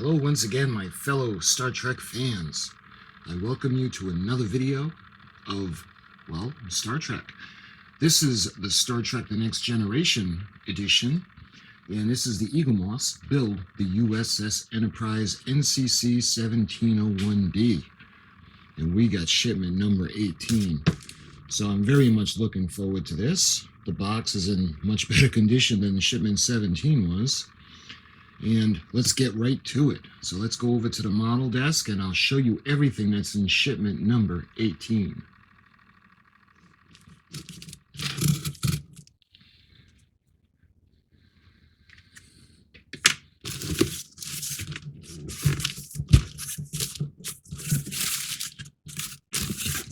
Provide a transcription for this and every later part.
Hello once again, my fellow Star Trek fans. I welcome you to another video of, well, Star Trek. This is the Star Trek The Next Generation edition, and this is the Eaglemoss build the U.S.S. Enterprise NCC-1701-D. And we got shipment number 18. So I'm very much looking forward to this. The box is in much better condition than the shipment 17 was. And let's get right to it. So let's go over to the model desk and I'll show you everything that's in shipment number 18.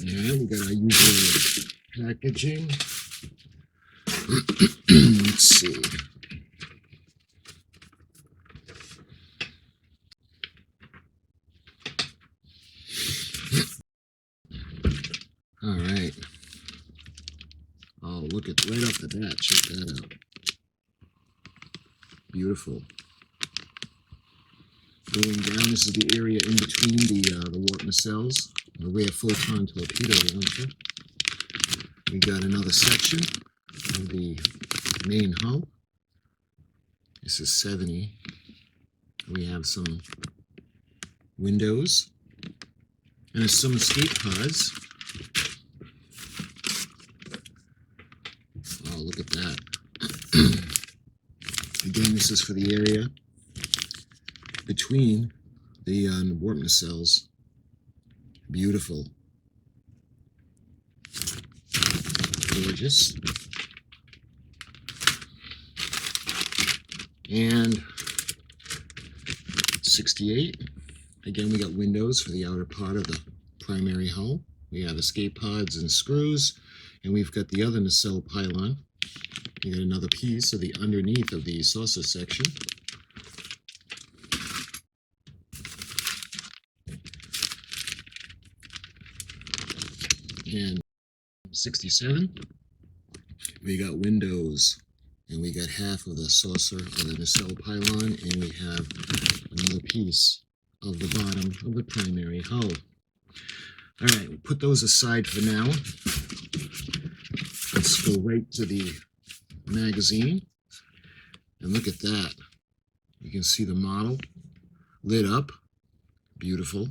And we got our usual packaging. Let's see. All right. Oh, look at right off the bat. Check that out. Beautiful. Going down, this is the area in between the warp nacelles, the rear photon torpedo launcher. We got another section of the main hull. This is 70. We have some windows and some escape pods. Oh, look at that. Again, this is for the area between the warp nacelles. Beautiful. Gorgeous. And 68. Again, we got windows for the outer part of the primary hull. We have escape pods and screws. And we've got the other nacelle pylon. We got another piece of the underneath of the saucer section. And 67, we got windows, and we got half of the saucer of the nacelle pylon, and we have another piece of the bottom of the primary hull. All right, we'll put those aside for now. Let's go right to the magazine, and look at that. You can see the model lit up. Beautiful.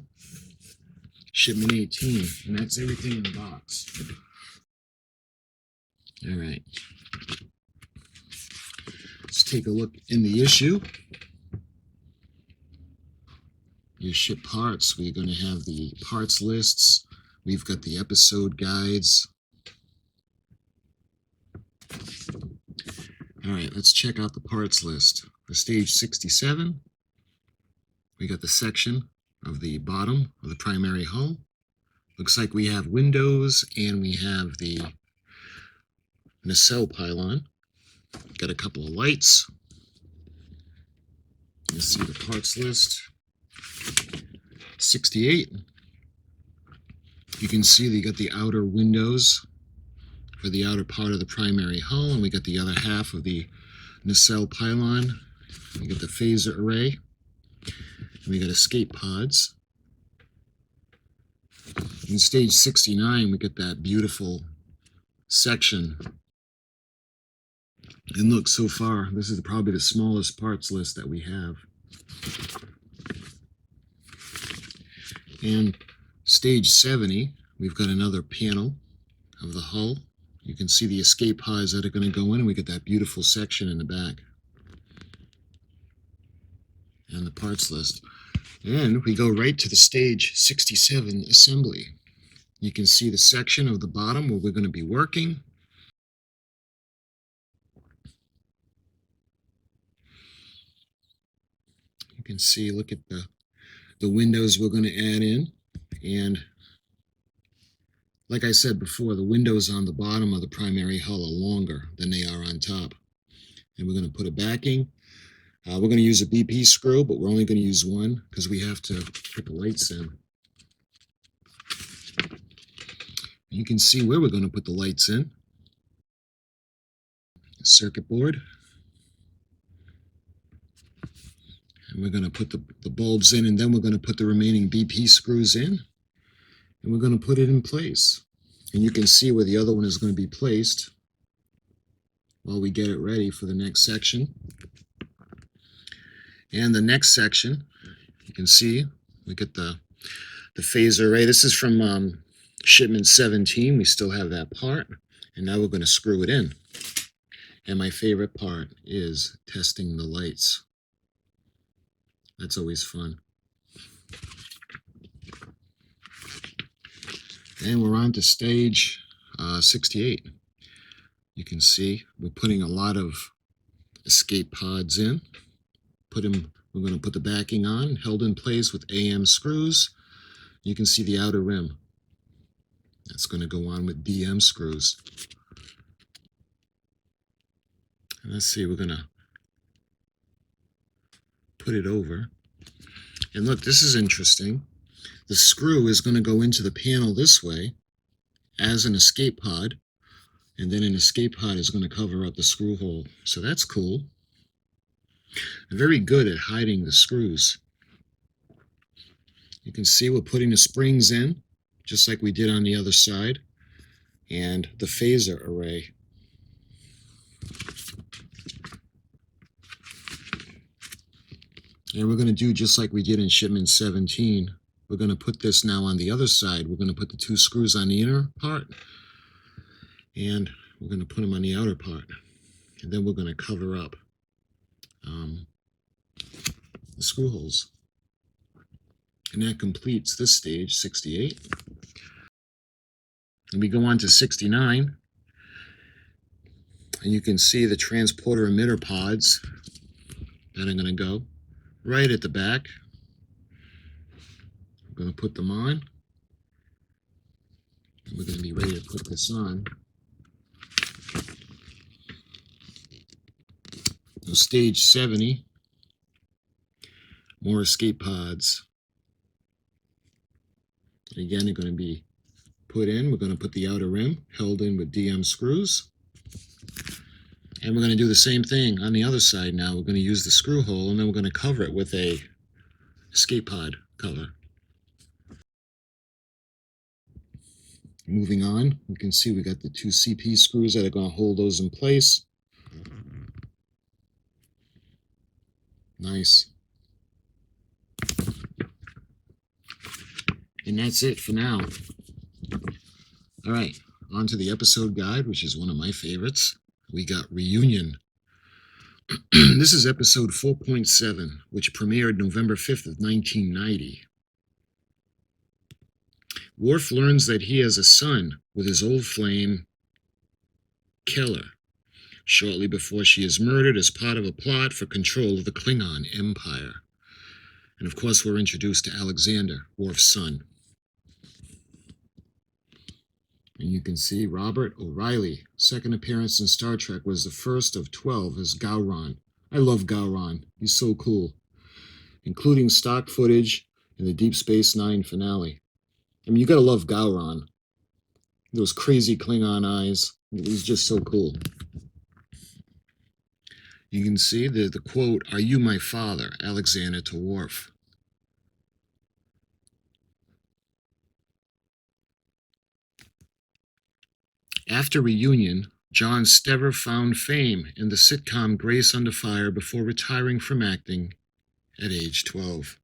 Shipment 18, and that's everything in the box. All right. Let's take a look in the issue. Your ship parts, we're going to have the parts lists. We've got the episode guides. All right, let's check out the parts list. For stage 67, we got the section of the bottom of the primary hull. Looks like we have windows and we have the nacelle pylon. Got a couple of lights. You see the parts list. 68. You can see they got the outer windows for the outer part of the primary hull, and we got the other half of the nacelle pylon. We got the phaser array. And we got escape pods. In stage 69, we get that beautiful section. And look, so far, this is probably the smallest parts list that we have. And stage 70, we've got another panel of the hull. You can see the escape pods that are going to go in, and we get that beautiful section in the back. And the parts list. And we go right to the stage 67 assembly. You can see the section of the bottom where we're going to be working. You can see, look at the windows we're going to add in. And like I said before, the windows on the bottom of the primary hull are longer than they are on top. And we're going to put a backing. We're going to use a BP screw, but we're only going to use one because we have to put the lights in. You can see where we're going to put the lights in. The circuit board. And we're going to put the bulbs in, and then we're going to put the remaining BP screws in, and we're going to put it in place. And you can see where the other one is going to be placed while we get it ready for the next section. And the next section, you can see, look at the phaser array. This is from Shipment 17. We still have that part. And now we're going to screw it in. And my favorite part is testing the lights. That's always fun. And we're on to stage 68. You can see we're putting a lot of escape pods in. We're going to put the backing on, held in place with AM screws. You can see the outer rim. That's going to go on with DM screws. And let's see, we're going to put it over. And look, this is interesting. The screw is going to go into the panel this way as an escape pod, and then an escape pod is going to cover up the screw hole. So that's cool. I'm very good at hiding the screws. You can see we're putting the springs in, just like we did on the other side, and the phaser array. And we're going to do just like we did in Shipment 17. We're going to put this now on the other side. We're going to put the two screws on the inner part, and we're going to put them on the outer part. And then we're going to cover up the screw holes. And that completes this stage, 68. And we go on to 69. And you can see the transporter emitter pods that are going to go right at the back. We're going to put them on. And we're going to be ready to put this on. Now, stage 70, more escape pods. And again, they're going to be put in. We're going to put the outer rim held in with DM screws. And we're going to do the same thing on the other side now. We're going to use the screw hole, and then we're going to cover it with a escape pod cover. Moving on, you can see we got the two CP screws that are going to hold those in place. Nice. And that's it for now. All right, on to the episode guide, which is one of my favorites. We got Reunion. This is episode 4.7, which premiered November 5th of 1990. Worf learns that he has a son with his old flame, Keller, shortly before she is murdered as part of a plot for control of the Klingon Empire. And of course, we're introduced to Alexander, Worf's son. And you can see Robert O'Reilly. Second appearance in Star Trek, was the first of 12 as Gowron. I love Gowron. He's so cool. Including stock footage in the Deep Space Nine finale. I mean, you gotta love Gowron. Those crazy Klingon eyes. He's just so cool. You can see the quote, "Are you my father?" Alexander to Worf. After Reunion, John Stever found fame in the sitcom Grace Under Fire before retiring from acting at age 12.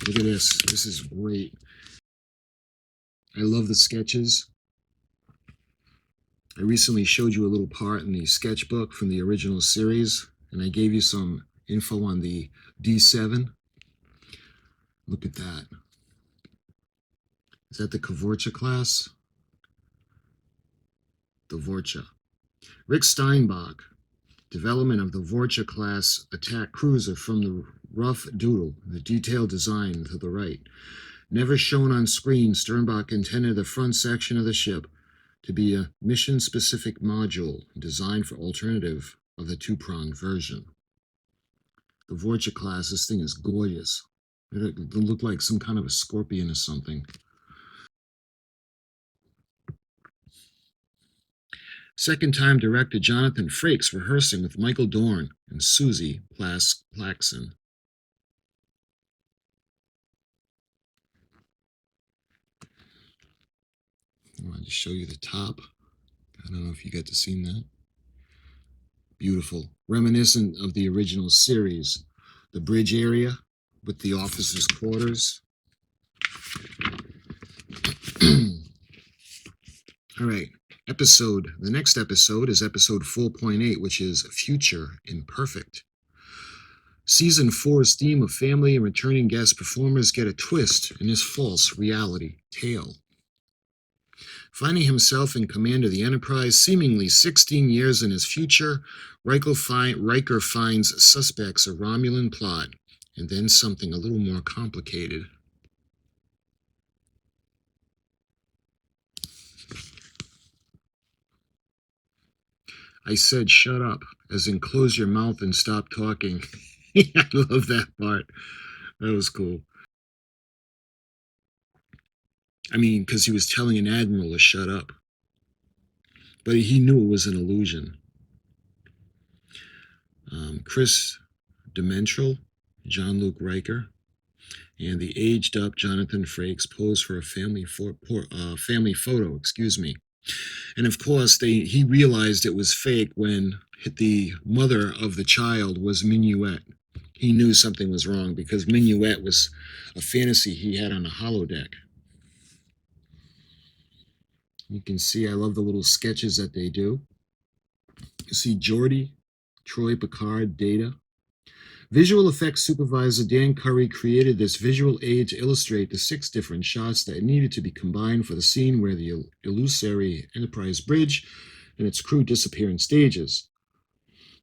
Look at this. This is great. I love the sketches. I recently showed you a little part in the sketchbook from the original series, and I gave you some info on the D7. Look at that. Is that the Kvorcha class? The Vorcha. Rick Steinbach. Development of the Vorcha class attack cruiser from the rough doodle, the detailed design to the right. Never shown on screen, Sternbach intended the front section of the ship to be a mission-specific module designed for alternative of the two-pronged version. The Vorcha class, this thing is gorgeous. It looked like some kind of a scorpion or something. Second-time director Jonathan Frakes rehearsing with Michael Dorn and Susie Plaxton. I wanted to show you the top. I don't know if you got to see that. Beautiful. Reminiscent of the original series. The bridge area with the officers' quarters. All right. The next episode is episode 4.8, which is Future Imperfect. Season 4's theme of family and returning guest performers get a twist in this false reality tale. Finding himself in command of the Enterprise seemingly 16 years in his future, Riker finds suspects a Romulan plot, and then something a little more complicated. I said shut up, as in close your mouth and stop talking. I love that part. That was cool. I mean, because he was telling an admiral to shut up. But he knew it was an illusion. Chris Dementrell, Jean-Luc Riker, and the aged-up Jonathan Frakes pose for a family photo. And of course, he realized it was fake when the mother of the child was Minuet. He knew something was wrong because Minuet was a fantasy he had on a holodeck. You can see I love the little sketches that they do. You see Geordi, Troy, Picard, Data. Visual effects supervisor Dan Curry created this visual aid to illustrate the 6 different shots that needed to be combined for the scene where the illusory Enterprise bridge and its crew disappear in stages.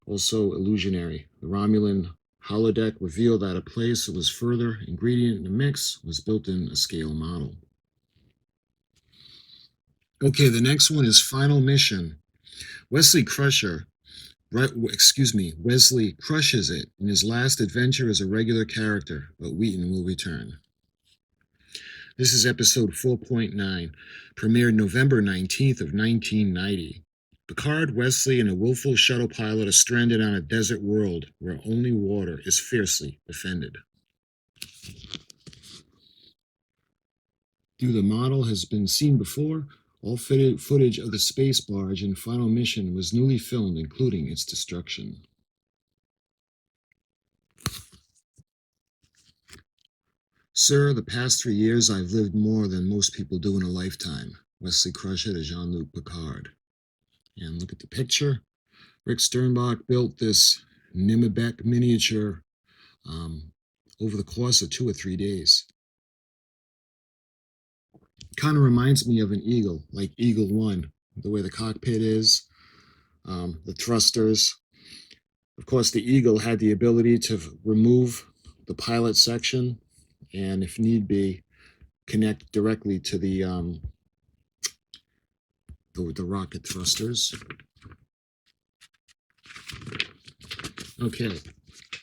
Also illusionary. The Romulan holodeck revealed that a place that was further ingredient in the mix was built in a scale model. Okay, the next one is Final Mission. Wesley crushes it in his last adventure as a regular character, but Wheaton will return. This is episode 4.9, premiered November 19th of 1990. Picard, Wesley, and a willful shuttle pilot are stranded on a desert world where only water is fiercely defended. Though the model has been seen before, all footage of the space barge in Final Mission was newly filmed, including its destruction. Sir, the past 3 years I've lived more than most people do in a lifetime. Wesley Crusher to Jean-Luc Picard. And look at the picture. Rick Sternbach built this Nimebek miniature over the course of 2 or 3 days. Kind of reminds me of an Eagle, like Eagle 1, the way the cockpit is, the thrusters. Of course, the Eagle had the ability to remove the pilot section and, if need be, connect directly to the rocket thrusters. Okay,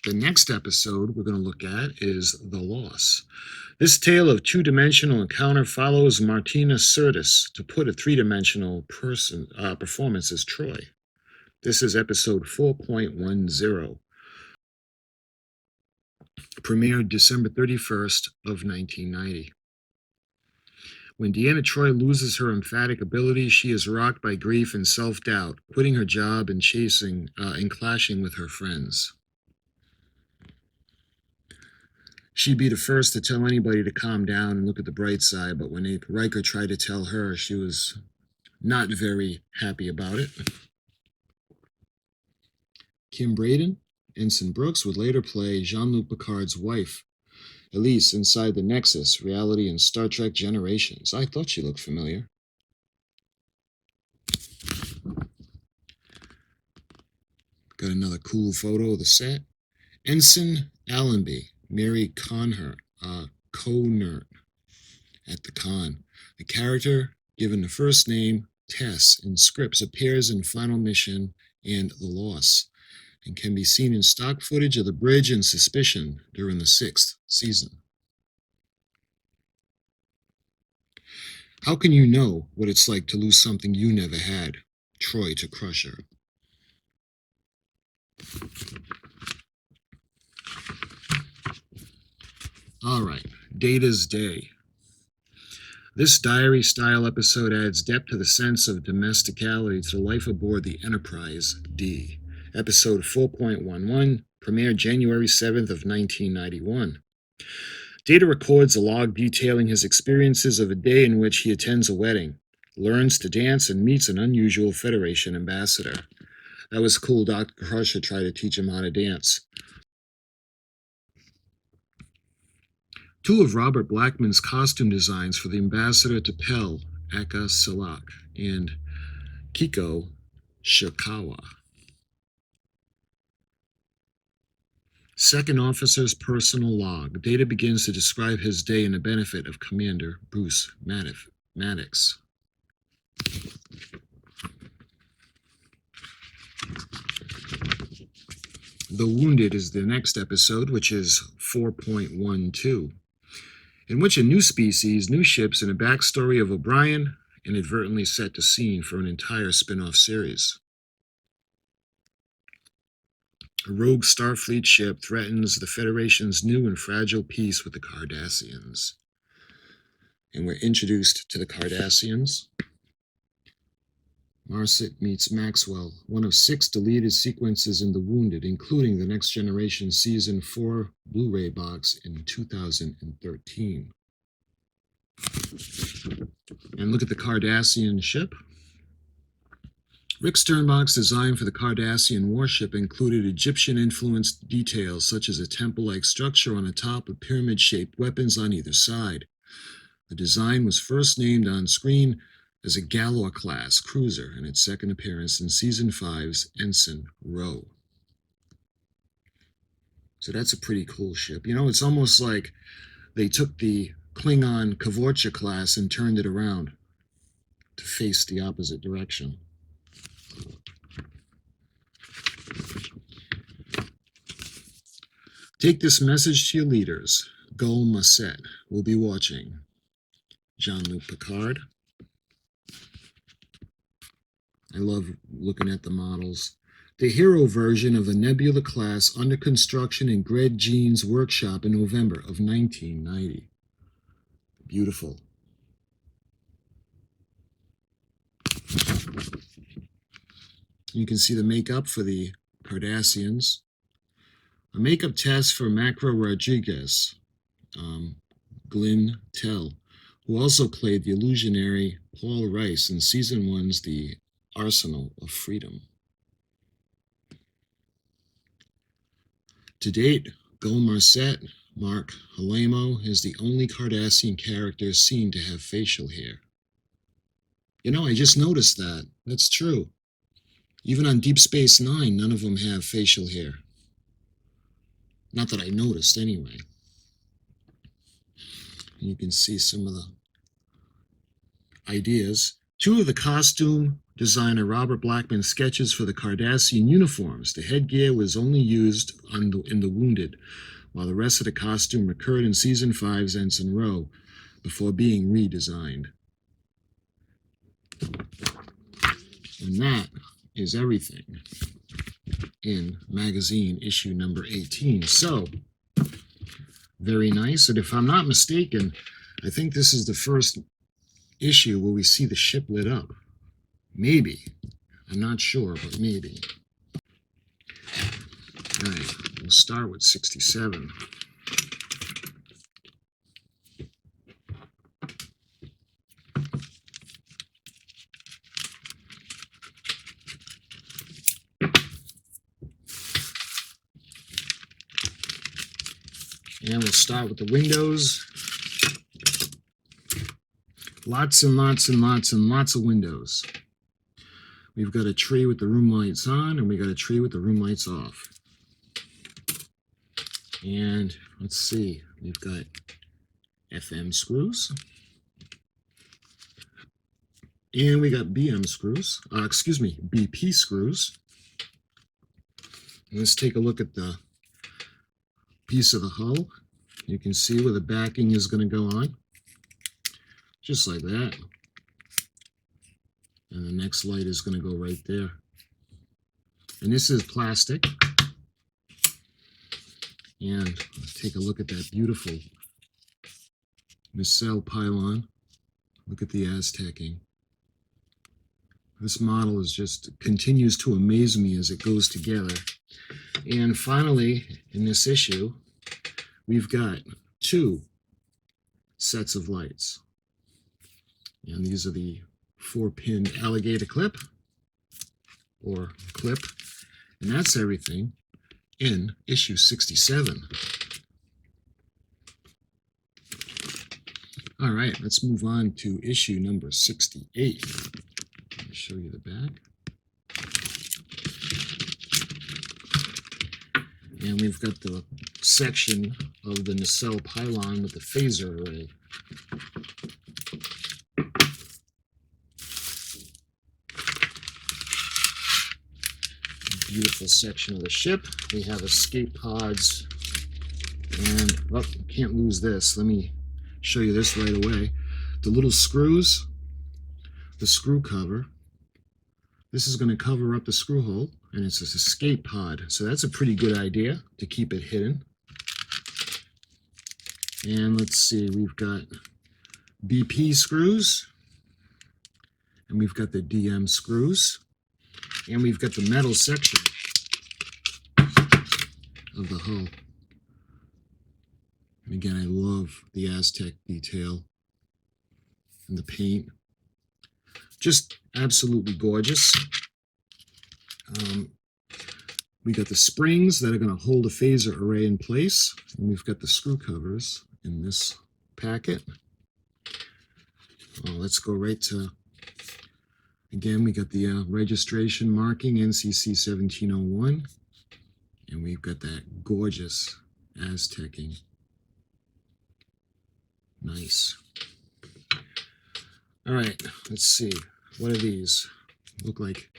the next episode we're going to look at is The Loss. This tale of two-dimensional encounter follows Martina Sirtis to put a three-dimensional performance as Troy. This is episode 4.10. Premiered December 31st of 1990. When Deanna Troi loses her emphatic ability, she is rocked by grief and self-doubt, quitting her job and clashing with her friends. She'd be the first to tell anybody to calm down and look at the bright side, but when Riker tried to tell her, she was not very happy about it. Kim Braden, Ensign Brooks, would later play Jean-Luc Picard's wife, Elise, inside the Nexus, Reality, and Star Trek Generations. I thought she looked familiar. Got another cool photo of the set. Ensign Allenby, Mary Conert at the con. The character, given the first name Tess in scripts, appears in Final Mission and The Loss, and can be seen in stock footage of the bridge and Suspicion during the 6th season. How can you know what it's like to lose something you never had? Troy to Crusher. All right, Data's Day. This diary-style episode adds depth to the sense of domesticality to life aboard the Enterprise D. Episode 4.11, premiered January 7th of 1991. Data records a log detailing his experiences of a day in which he attends a wedding, learns to dance, and meets an unusual Federation ambassador. That was cool. Dr. Crusher tried to teach him how to dance. Two of Robert Blackman's costume designs for the ambassador to Pell, Aka Salak, and Kiko Shikawa. Second Officer's personal log. Data begins to describe his day in the benefit of Commander Bruce Maddox. The Wounded is the next episode, which is 4.12, in which a new species, new ships, and a backstory of O'Brien inadvertently set the scene for an entire spin-off series. A rogue Starfleet ship threatens the Federation's new and fragile peace with the Cardassians. And we're introduced to the Cardassians. Marset meets Maxwell, one of 6 deleted sequences in The Wounded, including the Next Generation Season 4 Blu-ray box in 2013. And look at the Cardassian ship. Rick Sternbach's design for the Cardassian warship included Egyptian-influenced details such as a temple-like structure on the top with pyramid-shaped weapons on either side. The design was first named on screen as a Galor-class cruiser in its second appearance in Season 5's Ensign Rowe. So that's a pretty cool ship. You know, it's almost like they took the Klingon Kvorcha class and turned it around to face the opposite direction. Take this message to your leaders. Gul Masset will be watching. Jean-Luc Picard. I love looking at the models. The hero version of the Nebula class under construction in Greg Jean's workshop in November of 1990. Beautiful. You can see the makeup for the Cardassians. A makeup test for Macro Rodriguez, Glyn Tell, who also played the illusionary Paul Rice in Season 1's The Arsenal of Freedom. To date, Gul Marset, Mark Halamo, is the only Cardassian character seen to have facial hair. You know, I just noticed that. That's true. Even on Deep Space Nine, none of them have facial hair. Not that I noticed, anyway. You can see some of the ideas. Two of the costume designer Robert Blackman's sketches for the Cardassian uniforms. The headgear was only used in The Wounded, while the rest of the costume recurred in Season 5's Ensign Rowe before being redesigned. And that is everything in magazine issue number 18. So, very nice. And if I'm not mistaken, I think this is the first issue where we see the ship lit up. Maybe. I'm not sure, but maybe. All right, we'll start with 67. And we'll start with the windows. Lots and lots and lots and lots of windows. We've got a tree with the room lights on, and we got a tree with the room lights off. And let's see, we've got FM screws. And we got BP screws. And let's take a look at the piece of the hull. You can see where the backing is going to go on. Just like that. And the next light is going to go right there. And this is plastic. And let's take a look at that beautiful nacelle pylon. Look at the Aztecing. This model is just continues to amaze me as it goes together. And finally, in this issue, we've got 2 sets of lights. And these are the 4-pin alligator clip, or clip. And that's everything in issue 67. All right, let's move on to issue number 68. Let me show you the back. And we've got the section of the nacelle pylon with the phaser array. Beautiful section of the ship. We have escape pods, and oh, can't lose this. Let me show you this right away. The little screws, the screw cover. This is going to cover up the screw hole, and it's this escape pod. So that's a pretty good idea to keep it hidden. And let's see, we've got BP screws, and we've got the DM screws. And we've got the metal section of the hull. And again, I love the Aztec detail and the paint. Just absolutely gorgeous. We got the springs that are going to hold the phaser array in place. And we've got the screw covers in this packet. Let's go right to... Again, we got the registration marking, NCC-1701, and we've got that gorgeous Aztecing. Nice. All right, let's see. What are these? Look like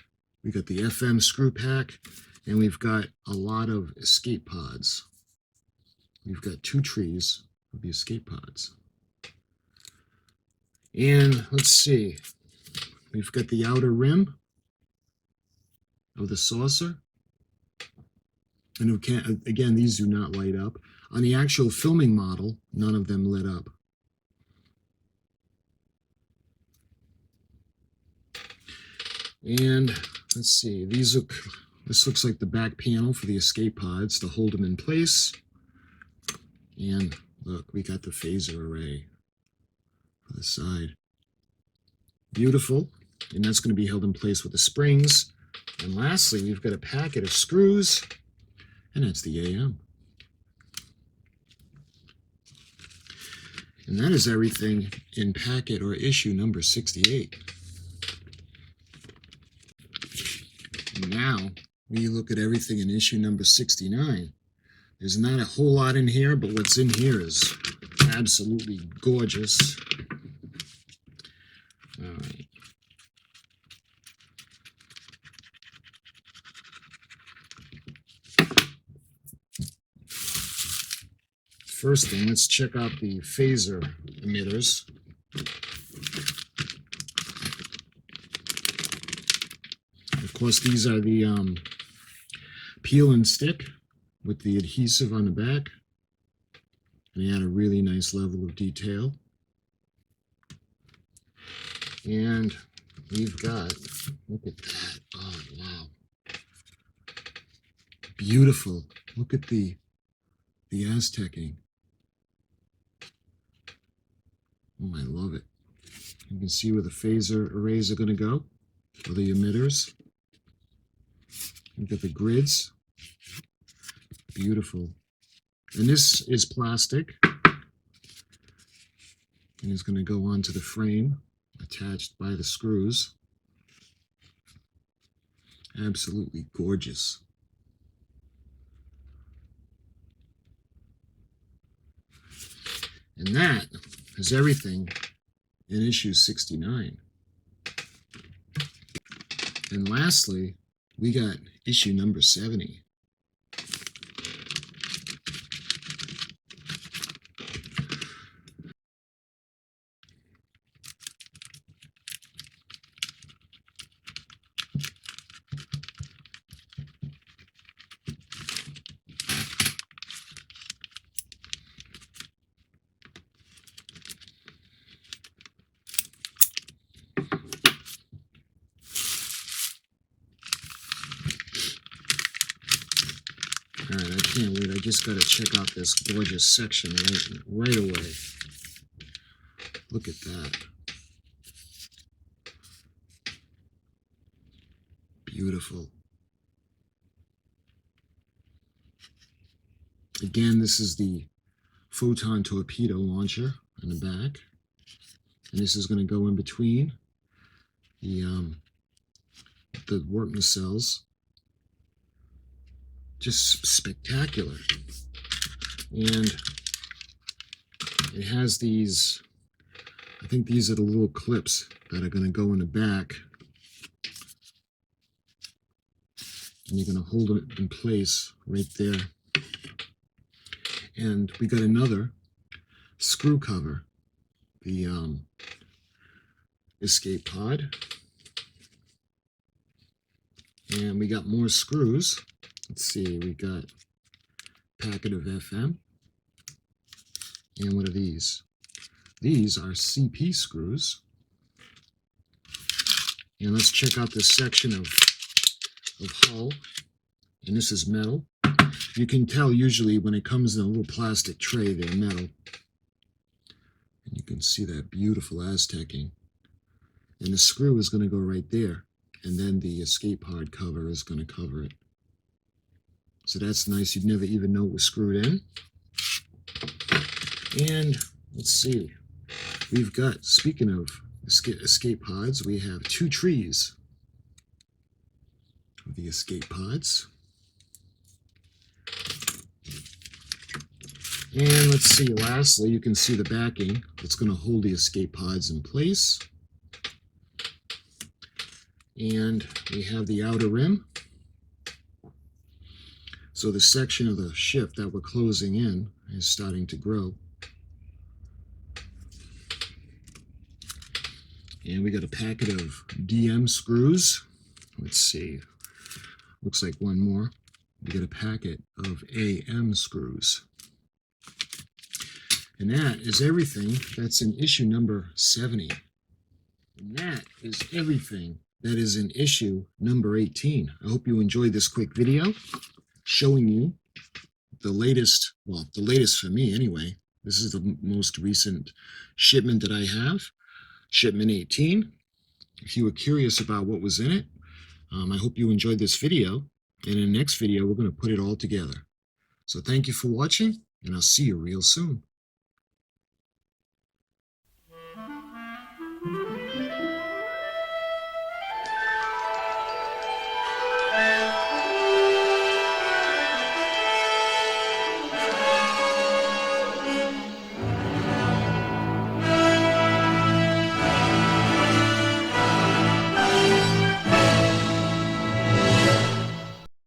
we got the FM screw pack, and we've got a lot of escape pods. We've got 2 trees of the escape pods. And let's see. We've got the outer rim of the saucer. And again, these do not light up. On the actual filming model, none of them lit up. And let's see, this looks like the back panel for the escape pods to hold them in place. And look, we got the phaser array for the side. Beautiful. And that's going to be held in place with the springs. And lastly, we've got a packet of screws, and that's the AM. And that is everything in packet or issue number 68. And now we look at everything in issue number 69. There's not a whole lot in here, but what's in here is absolutely gorgeous. All right. First thing, let's check out the phaser emitters. Of course, these are the peel and stick with the adhesive on the back. And they add a really nice level of detail. And we've got, look at that. Oh, wow. Beautiful. Look at the Aztecing. Oh, I love it. You can see where the phaser arrays are going to go, or the emitters. You've got the grids. Beautiful. And this is plastic. And it's going to go onto the frame, attached by the screws. Absolutely gorgeous. And that is everything in issue 69. And lastly, we got issue number 70. just got to check out this gorgeous section right away. Look at that. Beautiful. Again, this is the photon torpedo launcher on the back. And this is going to go in between the work nacelles. Just spectacular. And it has these, I think these are the little clips that are going to go in the back. And you're going to hold it in place right there. And we got another screw cover, the escape pod. And we got more screws. Let's see, we got a packet of FM. And what are these? These are CP screws. And let's check out this section of hull. And this is metal. You can tell usually when it comes in a little plastic tray, they're metal. And you can see that beautiful Aztecing. And the screw is going to go right there. And then the escape pod cover is going to cover it. So that's nice. You'd never even know it was screwed in. And let's see. We've got, speaking of escape pods, we have 2 trees of the escape pods. And let's see, lastly, you can see the backing that's going to hold the escape pods in place. And we have the outer rim. So the section of the ship that we're closing in is starting to grow. And we got a packet of DM screws. Let's see, looks like one more. We got a packet of AM screws. And that is everything that's in issue number 70. And that is everything that is in issue number 18. I hope you enjoyed this quick video showing you the latest, well, the latest for me anyway. This is the most recent shipment that I have, shipment 18. If you were curious about what was in it, I hope you enjoyed this video. And in the next video, we're going to put it all together. So thank you for watching, and I'll see you real soon.